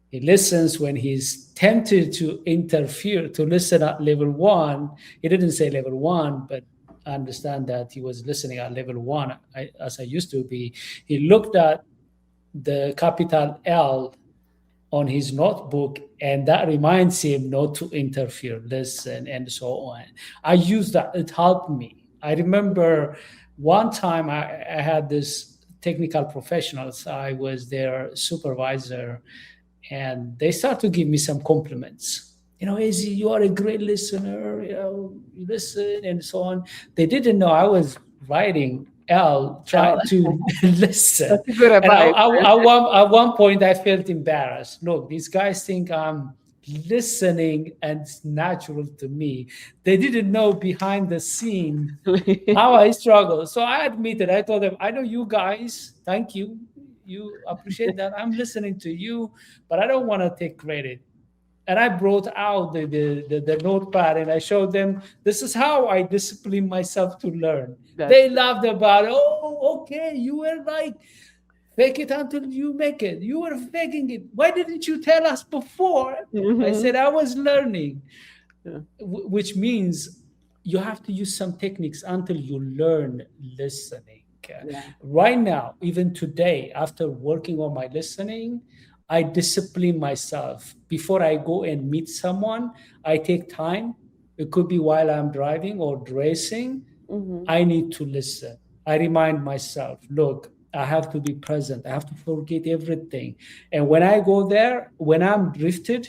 he listens. When he's tempted to interfere, to listen at level one, he didn't say level one, but I understand that he was listening at level one, as I used to be. He looked at the capital L on his notebook, and that reminds him not to interfere, listen, and so on. I used that. It helped me. I remember one time I had this technical professionals. I was their supervisor, and they started to give me some compliments. Izzy, you are a great listener. You listen, and so on. They didn't know I was writing L, trying to listen.
That's good advice.
At one point, I felt embarrassed. Look, these guys think I'm listening and it's natural to me. They didn't know behind the scene how I struggle. So I admitted, I told them, I know you guys, thank you. You appreciate that. I'm listening to you, but I don't want to take credit. And I brought out the notepad, and I showed them, this is how I discipline myself to learn. They laughed about it. Oh, okay. You were like, fake it until you make it. You were faking it. Why didn't you tell us before? Mm-hmm. I said, I was learning, which means you have to use some techniques until you learn listening. Yeah. Right now, even today, after working on my listening, I discipline myself. Before I go and meet someone, I take time It could be while I'm driving or dressing.
Mm-hmm.
I need to listen. I remind myself, look, I have to be present. I have to forget everything. And when I go there, when I'm drifted,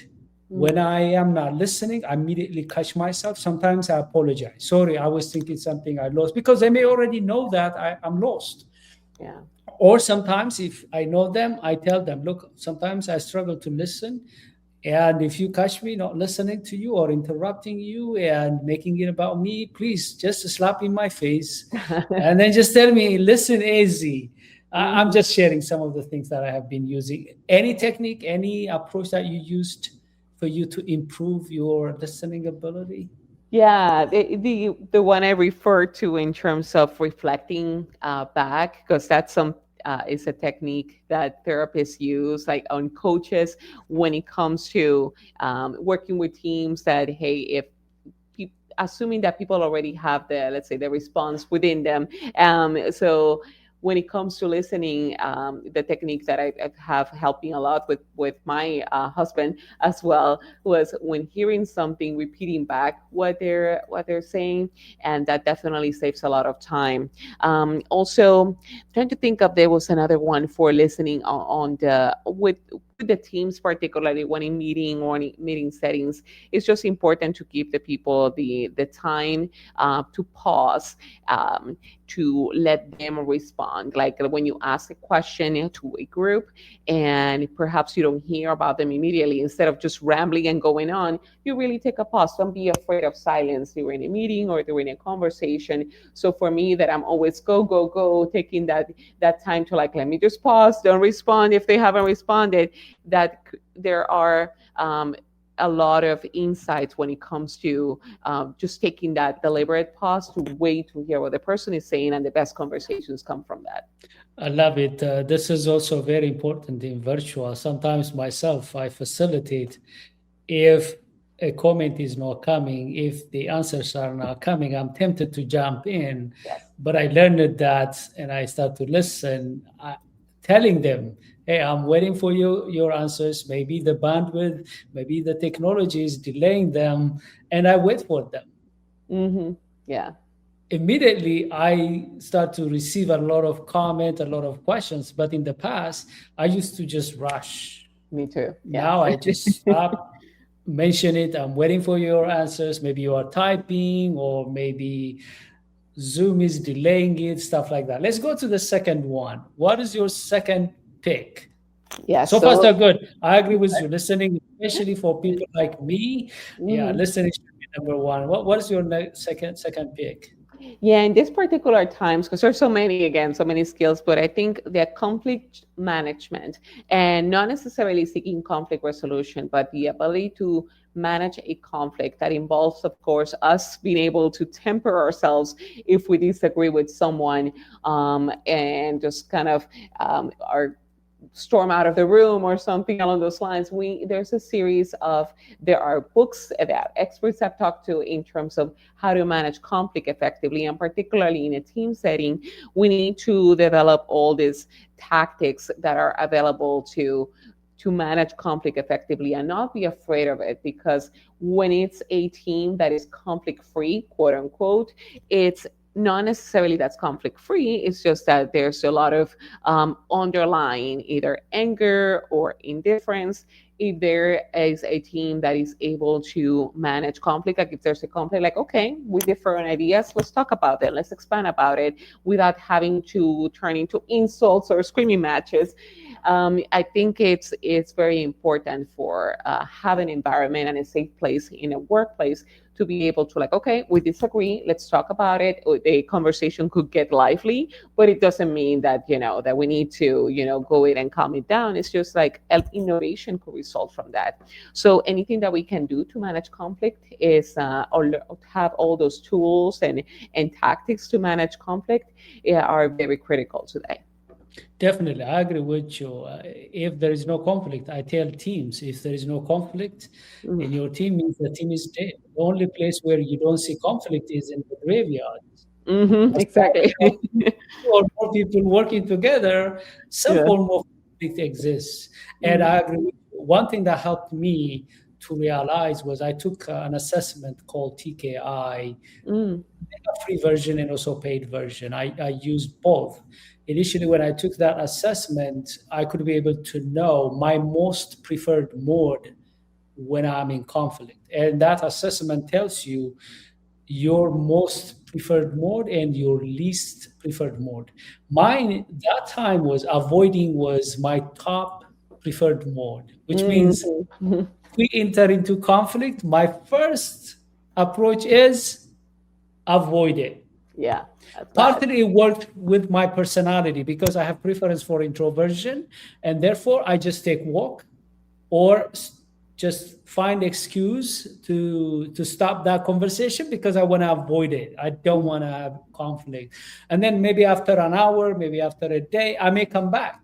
when I am not listening, I immediately catch myself. Sometimes I apologize. Sorry, I was thinking something I lost because they may already know that I'm lost.
Yeah.
Or sometimes if I know them, I tell them, look, sometimes I struggle to listen. And if you catch me not listening to you or interrupting you and making it about me, please just slap in my face and then just tell me, listen, easy. I'm
Hmm.
just sharing some of the things that I have been using. Any technique, any approach that you used for you to improve your listening ability?
Yeah, the one I refer to in terms of reflecting back, because that's some is a technique that therapists use, like on coaches, when it comes to working with teams. That hey, if assuming that people already have the, let's say, the response within them, so when it comes to listening, the technique that I have helping a lot with my husband as well was when hearing something, repeating back what they're saying, and that definitely saves a lot of time. Also, trying to think of, there was another one for listening on the with the teams, particularly when in meeting or in meeting settings. It's just important to give the people the time to pause, um, to let them respond. Like when you ask a question to a group and perhaps you don't hear about them immediately, instead of just rambling and going on, you really take a pause. Don't be afraid of silence during a meeting or during a conversation. So for me, that I'm always go, go, go, taking that time to, like, let me just pause, don't respond if they haven't responded. That there are a lot of insights when it comes to just taking that deliberate pause to wait to hear what the person is saying, and the best conversations come from that.
I love it. This is also very important in virtual. Sometimes myself, I facilitate. If a comment is not coming, if the answers are not coming, I'm tempted to jump in.
Yes.
But I learned that and I start to listen, telling them, hey, I'm waiting for your answers. Maybe the bandwidth, maybe the technology is delaying them, and I wait for them.
Mm-hmm. Yeah.
Immediately I start to receive a lot of comment, a lot of questions. But in the past, I used to just rush.
Me too. Yeah.
Now I just stop, mention it. I'm waiting for your answers. Maybe you are typing, or maybe Zoom is delaying it, stuff like that. Let's go to the second one. What is your second pick?
Yeah.
So far,
So.
so good. I agree with you. Listening, especially for people like me, yeah,
Mhm.
listening should be number one. What is your second pick?
Yeah, in this particular times, because there's so many, again, so many skills, but I think the conflict management, and not necessarily seeking conflict resolution, but the ability to manage a conflict that involves, of course, us being able to temper ourselves if we disagree with someone, and just kind of our storm out of the room or something along those lines. There's a series of, there are books that experts have talked to in terms of how to manage conflict effectively, and particularly in a team setting, we need to develop all these tactics that are available to manage conflict effectively and not be afraid of it, because when it's a team that is conflict free, quote unquote, it's not necessarily that's conflict free. It's just that there's a lot of underlying either anger or indifference. If there is a team that is able to manage conflict, like if there's a conflict, like, okay, we differ on ideas, let's talk about it, let's expand about it, without having to turn into insults or screaming matches. I think it's very important for have an environment and a safe place in a workplace to be able to, like, okay, we disagree, let's talk about it. The conversation could get lively, but it doesn't mean that, that we need to, go in and calm it down. It's just like innovation could result from that. So anything that we can do to manage conflict is or have all those tools and tactics to manage conflict, are very critical today.
Definitely, I agree with you. If there is no conflict, I tell teams, if there is no conflict
Mhm.
in your team, means the team is dead. The only place where you don't see conflict is in the graveyard.
Mhm,
As long as
exactly.
you have two or more people working together, some
Yeah.
form of conflict exists. And
Mhm.
I agree with you. One thing that helped me to realize was I took an assessment called TKI,
Mm.
a free version and also paid version. I used both. Initially, when I took that assessment, I could be able to know my most preferred mode when I'm in conflict. And that assessment tells you your most preferred mode and your least preferred mode. Mine that time was avoiding was my top preferred mode, which means
Mhm.
we enter into conflict. My first approach is avoid it.
Yeah, that's bad.
Partly it worked with my personality because I have preference for introversion, and therefore I just take walk or just find excuse to stop that conversation because I want to avoid it. I don't want to have conflict. And then maybe after an hour, maybe after a day, I may come back.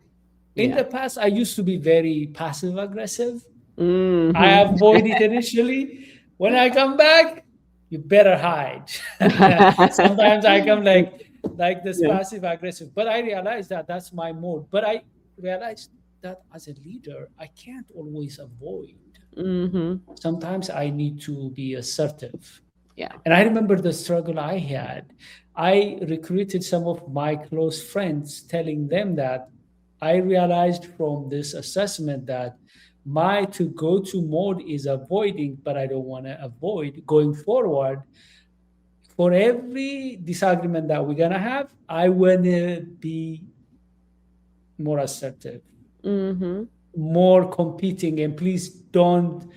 In
Yeah.
the past, I used to be very passive aggressive. I
Hmm.
avoid it initially. When I come back, you better hide. Sometimes I come like this
Yeah.
passive aggressive, but I realize that that's my mode. But I realized that as a leader, I can't always avoid.
Hmm.
Sometimes I need to be assertive.
Yeah.
And I remember the struggle I had. I recruited some of my close friends, telling them that I realized from this assessment that my to go to mode is avoiding, but I don't want to avoid going forward. For every disagreement that we're going to have, I want to be more assertive,
Hmm.
more competing, and please don't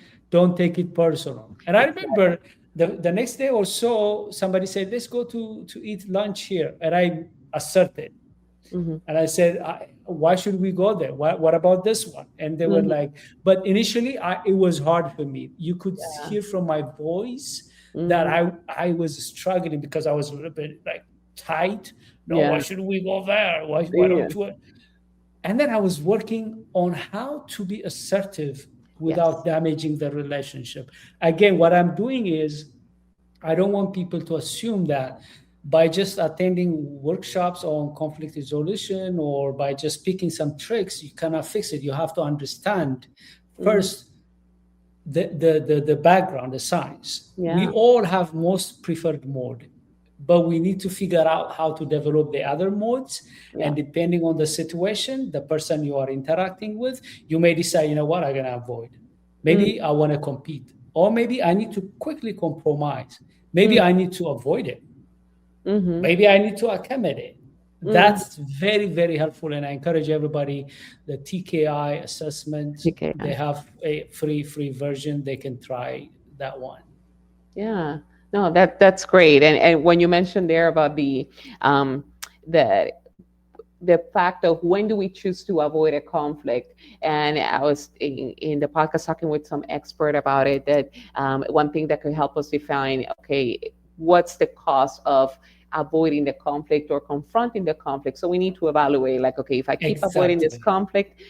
take it personal. And I remember the next day or so somebody said, let's go to eat lunch here, and I asserted
Hmm.
and I said, why should we go there? What about this one? And they were
Hmm.
like, but initially it was hard for me. You could
Yeah.
hear from my voice that
Hmm.
I was struggling because I was a little bit like tight. No, why
Yeah.
should we go there? Why
Yeah.
don't you? And then I was working on how to be assertive without
Yes.
damaging the relationship. Again, what I'm doing is I don't want people to assume that by just attending workshops on conflict resolution or by just picking some tricks, you cannot fix it. You have to understand
Hmm.
first the background, the science. We
Yeah.
all have most preferred mode, but we need to figure out how to develop the other modes.
Yeah.
And depending on the situation, the person you are interacting with, you may decide, you know what, I'm gonna avoid. Maybe I want to compete, or maybe I need to quickly compromise. Maybe I need to avoid it.
Mm-hmm.
Maybe I need to accommodate.
Mm-hmm.
That's very, very helpful. And I encourage everybody the TKI assessment.
Okay.
They have a free version. They can try that one.
Yeah. No, that's great. And when you mentioned there about um the the fact of when do we choose to avoid a conflict, and I was in the podcast talking with some expert about it, that one thing that could help us define, okay, what's the cost of avoiding the conflict or confronting the conflict. So we need to evaluate, like, okay, if I keep avoiding this
Exactly.
conflict,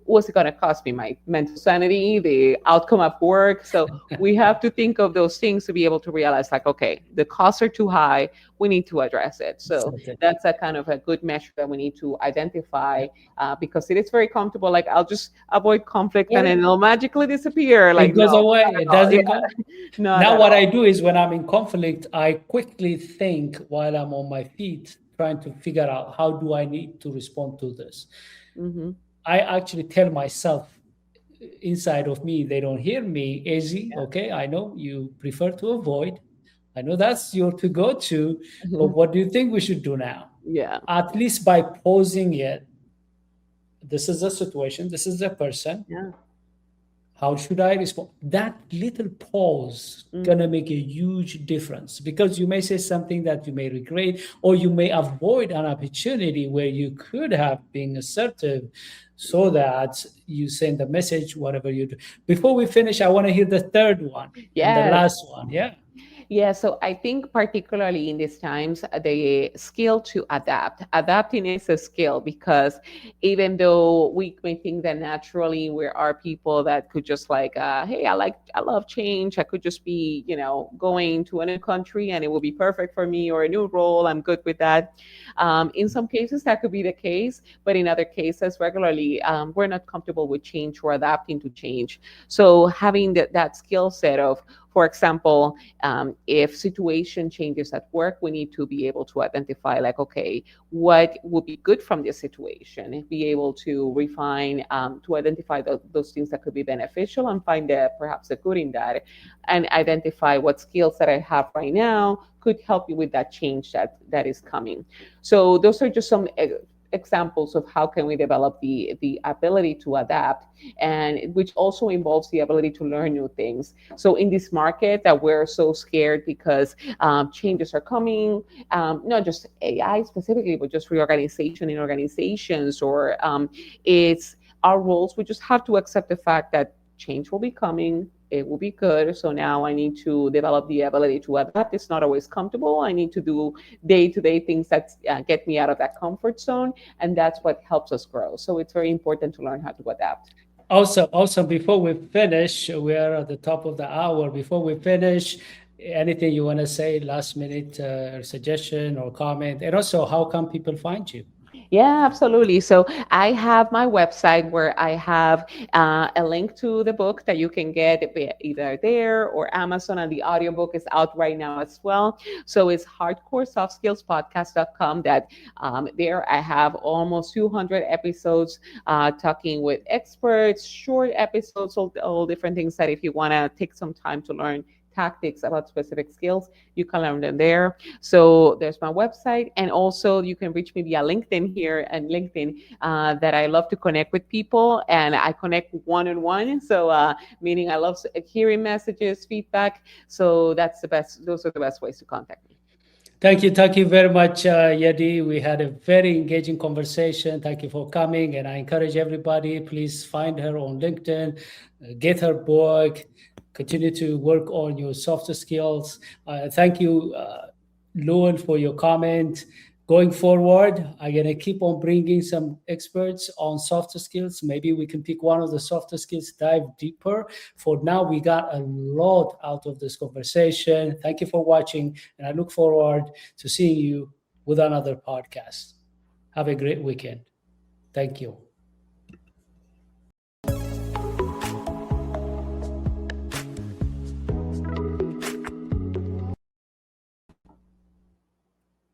what's it going to cost me? My mental sanity, the outcome of work. So we have to think of those things to be able to realize, like, okay, the costs are too high, we need to address it. So
Exactly.
that's a kind of a good measure that we need to identify, because it is very comfortable. Like, I'll just avoid conflict and
Or
then it'll magically disappear. Like,
it
no,
goes away.
not at
It
all.
doesn't go.
Yeah, not
Now,
at
what I
all.
do is when I'm in conflict, I quickly think while I'm on my feet, trying to figure out how do I need to respond to this.
Hmm.
I actually tell myself inside of me, they don't hear me, easy,
Yeah.
okay, I know you prefer to avoid. I know that's your to go to, but
Mhm.
what do you think we should do now?
Yeah.
At least by posing it, this is the situation, this is the person,
Yeah.
how should I respond? That little pause
Mm.
gonna make a huge difference because you may say something that you may regret, or you may avoid an opportunity where you could have been assertive, so that you send a message, whatever you do. Before we finish, I want to hear the third one and the
Yes.
last one. Yeah.
Yeah, so I think particularly in these times, the skill to adapt. Adapting is a skill because even though we may think that naturally we are people that could just like, hey, I love change. I could just be, going to a new country and it will be perfect for me, or a new role. I'm good with that. In some cases, that could be the case, but in other cases, regularly, we're not comfortable with change or adapting to change. So having that skill set of, for example, if situation changes at work, we need to be able to identify, like, okay, what would be good from this situation, and be able to refine, to identify those things that could be beneficial, and find perhaps the good in that, and identify what skills that I have right now could help you with that change that is coming. So those are just some examples of how can we develop the ability to adapt, and which also involves the ability to learn new things. So in this market that we're so scared because changes are coming, not just AI specifically, but just reorganization in organizations, or it's our roles. We just have to accept the fact that change will be coming. It will be good. So now I need to develop the ability to adapt. It's not always comfortable. I need to do day to day things that get me out of that comfort zone. And that's what helps us grow. So it's very important to learn how to adapt.
Also, before we finish, we are at the top of the hour. Before we finish, anything you want to say, last minute suggestion or comment, and also how can people find you?
Yeah, absolutely. So I have my website where I have a link to the book that you can get either there or Amazon, and the audiobook is out right now as well. So it's hardcoresoftskillspodcast.com. That there I have almost 200 episodes talking with experts, short episodes, all different things that if you want to take some time to learn tactics about specific skills, you can learn them there. So there's my website, and also you can reach me via LinkedIn here, and LinkedIn, that I love to connect with people, and I connect one on one. So meaning I love hearing messages, feedback. So that's the best. Those are the best ways to contact me.
Thank you very much, Yadi. We had a very engaging conversation. Thank you for coming, and I encourage everybody, please find her on LinkedIn, get her book, continue to work on your softer skills. Thank you, Lowell, for your comment. Going forward, I'm gonna keep on bringing some experts on softer skills. Maybe we can pick one of the softer skills, dive deeper. For now, we got a lot out of this conversation. Thank you for watching, and I look forward to seeing you with another podcast. Have a great weekend. Thank you.